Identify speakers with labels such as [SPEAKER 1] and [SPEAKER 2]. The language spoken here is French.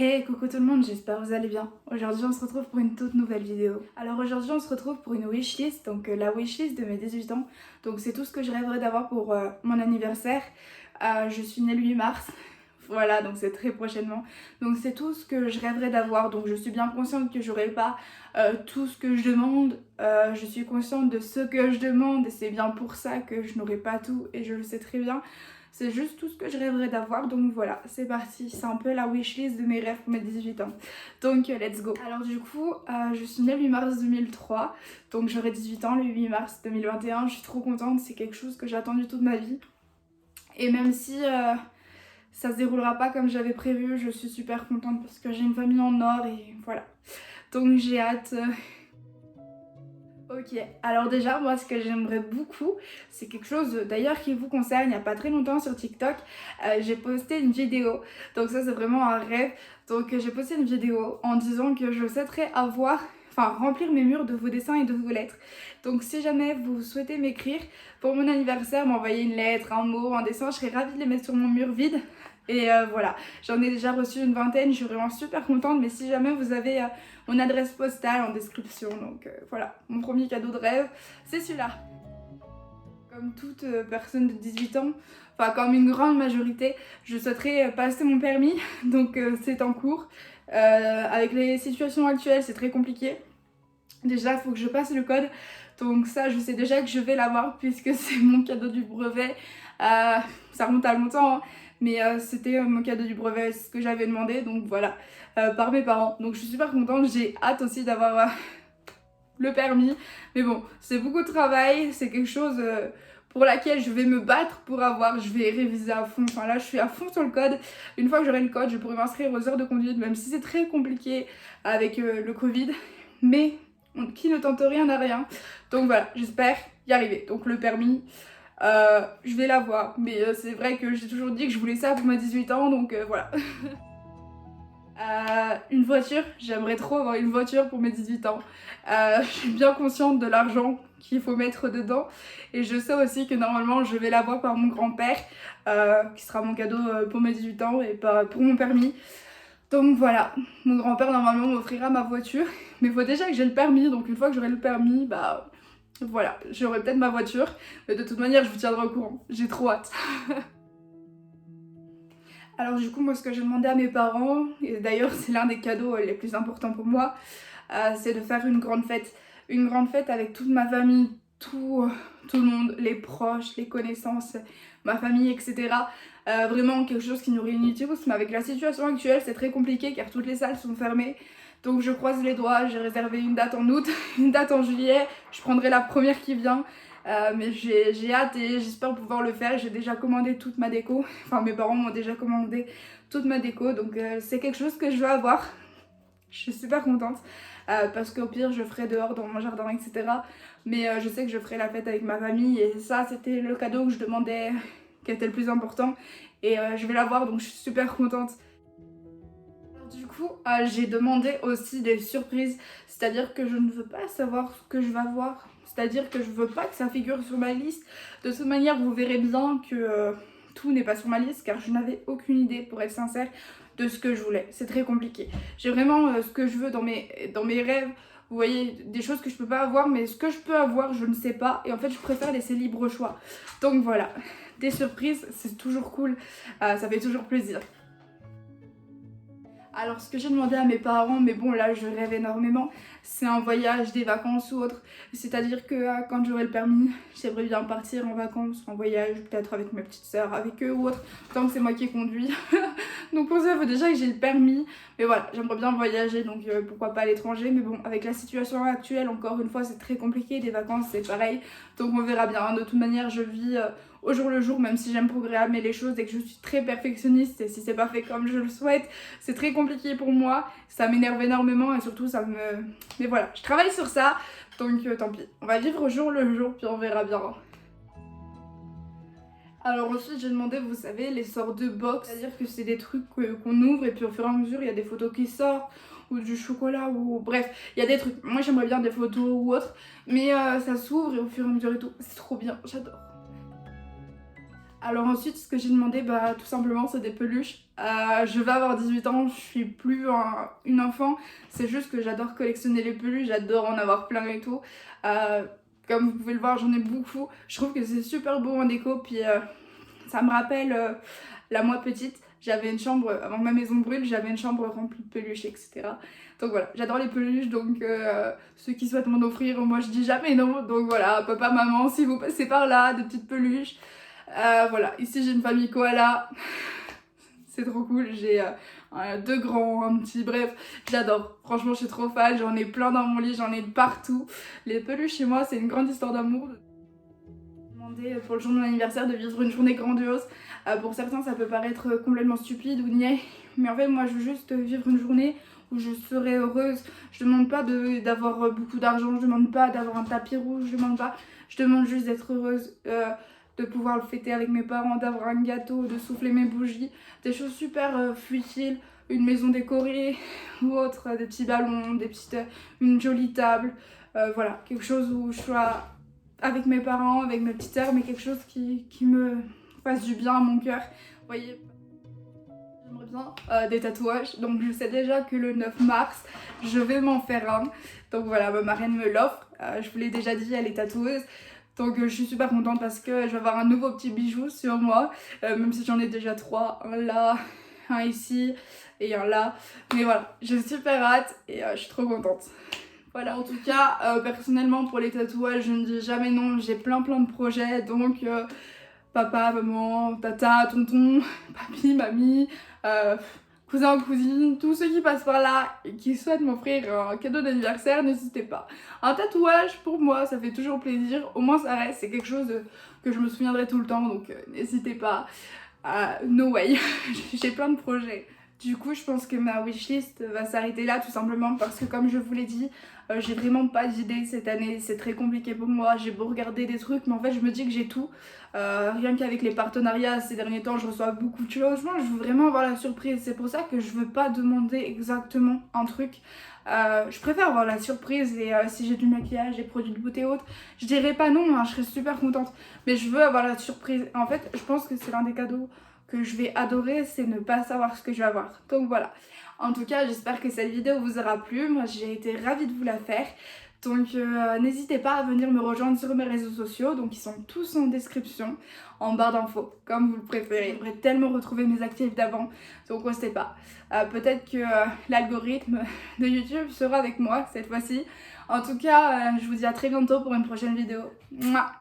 [SPEAKER 1] Hey, coucou tout le monde, j'espère que vous allez bien. Aujourd'hui on se retrouve pour une toute nouvelle vidéo. Alors aujourd'hui on se retrouve pour une wishlist, donc la wishlist de mes 18 ans. Donc c'est tout ce que je rêverais d'avoir pour mon anniversaire. Je suis née le 8 mars, voilà, donc c'est très prochainement. Donc c'est tout ce que je rêverais d'avoir, donc je suis bien consciente que j'aurai pas tout ce que je demande. Je suis consciente de ce que je demande et c'est bien pour ça que je n'aurai pas tout et je le sais très bien. C'est juste tout ce que je rêverais d'avoir, donc voilà, c'est parti. C'est un peu la wishlist de mes rêves pour mes 18 ans. Donc let's go. Alors du coup, je suis née le 8 mars 2003, donc j'aurai 18 ans le 8 mars 2021. Je suis trop contente, c'est quelque chose que j'ai attendu toute ma vie. Et même si ça se déroulera pas comme j'avais prévu, je suis super contente parce que j'ai une famille en or et voilà. Donc j'ai hâte. Ok, alors déjà moi ce que j'aimerais beaucoup, c'est quelque chose d'ailleurs qui vous concerne. Il n'y a pas très longtemps sur TikTok, j'ai posté une vidéo, donc ça c'est vraiment un rêve. Donc j'ai posté une vidéo en disant que je souhaiterais remplir mes murs de vos dessins et de vos lettres. Donc si jamais vous souhaitez m'écrire pour mon anniversaire, m'envoyer une lettre, un mot, un dessin, je serais ravie de les mettre sur mon mur vide. Et voilà, j'en ai déjà reçu une vingtaine, je suis vraiment super contente. Mais si jamais vous avez mon adresse postale en description, donc voilà, mon premier cadeau de rêve, c'est celui-là. Comme toute personne de 18 ans, enfin comme une grande majorité, je souhaiterais passer mon permis, donc c'est en cours. Avec les situations actuelles, c'est très compliqué. Déjà, il faut que je passe le code, donc ça, je sais déjà que je vais l'avoir puisque c'est mon cadeau du brevet. Ça remonte à longtemps, hein, mais c'était mon cadeau du brevet, c'est ce que j'avais demandé, donc voilà, par mes parents. Donc je suis super contente, j'ai hâte aussi d'avoir le permis. Mais bon, c'est beaucoup de travail, c'est quelque chose pour laquelle je vais me battre pour avoir. Je vais réviser à fond, enfin là je suis à fond sur le code. Une fois que j'aurai le code, je pourrai m'inscrire aux heures de conduite, même si c'est très compliqué avec le Covid. Mais qui ne tente rien n'a rien. Donc voilà, j'espère y arriver. Donc le permis, je vais l'avoir. Mais c'est vrai que j'ai toujours dit que je voulais ça pour mes 18 ans, donc voilà. Une voiture, j'aimerais trop avoir une voiture pour mes 18 ans. Je suis bien consciente de l'argent qu'il faut mettre dedans et je sais aussi que normalement je vais l'avoir par mon grand-père qui sera mon cadeau pour mes 18 ans et pour mon permis. Donc voilà, mon grand-père normalement m'offrira ma voiture, mais il faut déjà que j'ai le permis, donc une fois que j'aurai le permis, bah voilà, j'aurai peut-être ma voiture, mais de toute manière je vous tiendrai au courant, j'ai trop hâte. Alors du coup moi ce que j'ai demandé à mes parents, et d'ailleurs c'est l'un des cadeaux les plus importants pour moi, c'est de faire une grande fête. Une grande fête avec toute ma famille, tout le monde, les proches, les connaissances, ma famille, etc. Vraiment quelque chose qui nous réunit tous, mais avec la situation actuelle c'est très compliqué car toutes les salles sont fermées. Donc je croise les doigts, j'ai réservé une date en août, une date en juillet, je prendrai la première qui vient. Mais j'ai hâte et j'espère pouvoir le faire. J'ai déjà commandé toute ma déco, enfin mes parents m'ont déjà commandé toute ma déco, donc c'est quelque chose que je veux avoir. Je suis super contente parce qu'au pire je ferai dehors dans mon jardin, etc. Mais je sais que je ferai la fête avec ma famille et ça c'était le cadeau que je demandais qui était le plus important et je vais l'avoir, donc je suis super contente. Du coup, j'ai demandé aussi des surprises, c'est-à-dire que je ne veux pas savoir ce que je vais avoir, c'est-à-dire que je veux pas que ça figure sur ma liste. De toute manière, vous verrez bien que tout n'est pas sur ma liste car je n'avais aucune idée, pour être sincère, de ce que je voulais. C'est très compliqué. J'ai vraiment ce que je veux dans mes rêves. Vous voyez, des choses que je peux pas avoir, mais ce que je peux avoir, je ne sais pas. Et en fait, je préfère laisser libre choix. Donc voilà, des surprises, c'est toujours cool, ça fait toujours plaisir. Alors ce que j'ai demandé à mes parents, mais bon là je rêve énormément, c'est un voyage, des vacances ou autre. C'est-à-dire que quand j'aurai le permis, j'aimerais bien partir en vacances, en voyage, peut-être avec mes petites sœurs, avec eux ou autre, tant que c'est moi qui conduis. Donc pour ça il faut déjà que j'ai le permis. Mais voilà, j'aimerais bien voyager, donc pourquoi pas à l'étranger. Mais bon, avec la situation actuelle, encore une fois, c'est très compliqué, des vacances c'est pareil. Donc on verra bien, de toute manière je vis au jour le jour, même si j'aime programmer les choses et que je suis très perfectionniste, et si c'est pas fait comme je le souhaite, c'est très compliqué pour moi, ça m'énerve énormément et surtout ça me... Mais voilà, je travaille sur ça, donc tant pis. On va vivre au jour le jour, puis on verra bien. Alors ensuite j'ai demandé, vous savez, les sortes de box, c'est-à-dire que c'est des trucs qu'on ouvre et puis au fur et à mesure il y a des photos qui sortent, ou du chocolat, ou bref, il y a des trucs. Moi j'aimerais bien des photos ou autre, mais ça s'ouvre et au fur et à mesure et tout, c'est trop bien, j'adore. Alors ensuite, ce que j'ai demandé, bah tout simplement, c'est des peluches. Je vais avoir 18 ans, je suis plus une enfant. C'est juste que j'adore collectionner les peluches, j'adore en avoir plein et tout. Comme vous pouvez le voir, j'en ai beaucoup. Je trouve que c'est super beau en déco, puis ça me rappelle la moi petite. J'avais une chambre, avant que ma maison brûle, j'avais une chambre remplie de peluches, etc. Donc voilà, j'adore les peluches, donc ceux qui souhaitent m'en offrir, moi je dis jamais non. Donc voilà, papa, maman, si vous passez par là, de petites peluches. Voilà, ici j'ai une famille koala, c'est trop cool, j'ai deux grands, un petit, bref, j'adore. Franchement, je suis trop fan, j'en ai plein dans mon lit, j'en ai de partout. Les peluches chez moi, c'est une grande histoire d'amour. Demander pour le jour de mon anniversaire de vivre une journée grandiose. Pour certains, ça peut paraître complètement stupide ou niais, mais en fait, moi, je veux juste vivre une journée où je serai heureuse. Je demande pas d'avoir beaucoup d'argent, je demande pas d'avoir un tapis rouge, je demande juste d'être heureuse. De pouvoir le fêter avec mes parents, d'avoir un gâteau, de souffler mes bougies, des choses super futiles, une maison décorée ou autre, des petits ballons, une jolie table, voilà, quelque chose où je sois avec mes parents, avec mes petites sœurs, mais quelque chose qui me fasse du bien à mon cœur. Vous voyez, j'aimerais bien des tatouages, donc je sais déjà que le 9 mars, je vais m'en faire un. Donc voilà, ma marraine me l'offre, je vous l'ai déjà dit, elle est tatoueuse. Donc je suis super contente parce que je vais avoir un nouveau petit bijou sur moi, même si j'en ai déjà 3, un là, un ici et un là. Mais voilà, j'ai super hâte et je suis trop contente. Voilà, en tout cas, personnellement pour les tatouages, je ne dis jamais non, j'ai plein de projets, donc papa, maman, tata, tonton, papi, mamie, cousins, cousines, tous ceux qui passent par là et qui souhaitent m'offrir un cadeau d'anniversaire, n'hésitez pas. Un tatouage, pour moi, ça fait toujours plaisir, au moins ça reste, c'est quelque chose que je me souviendrai tout le temps, donc n'hésitez pas. No way, j'ai plein de projets. Du coup, je pense que ma wishlist va s'arrêter là, tout simplement parce que comme je vous l'ai dit, j'ai vraiment pas d'idée cette année, c'est très compliqué pour moi, j'ai beau regarder des trucs, mais en fait je me dis que j'ai tout. Rien qu'avec les partenariats, ces derniers temps, je reçois beaucoup de choses. Moi, je veux vraiment avoir la surprise, c'est pour ça que je veux pas demander exactement un truc. Je préfère avoir la surprise et si j'ai du maquillage, des produits de beauté haute, je dirais pas non, hein, je serais super contente. Mais je veux avoir la surprise. En fait, je pense que c'est l'un des cadeaux que je vais adorer, c'est ne pas savoir ce que je vais avoir. Donc voilà. En tout cas, j'espère que cette vidéo vous aura plu. Moi, j'ai été ravie de vous la faire. Donc n'hésitez pas à venir me rejoindre sur mes réseaux sociaux. Donc ils sont tous en description, en barre d'infos, comme vous le préférez. J'aimerais tellement retrouver mes actifs d'avant. Donc restez pas. Peut-être que l'algorithme de YouTube sera avec moi cette fois-ci. En tout cas, je vous dis à très bientôt pour une prochaine vidéo. Mouah.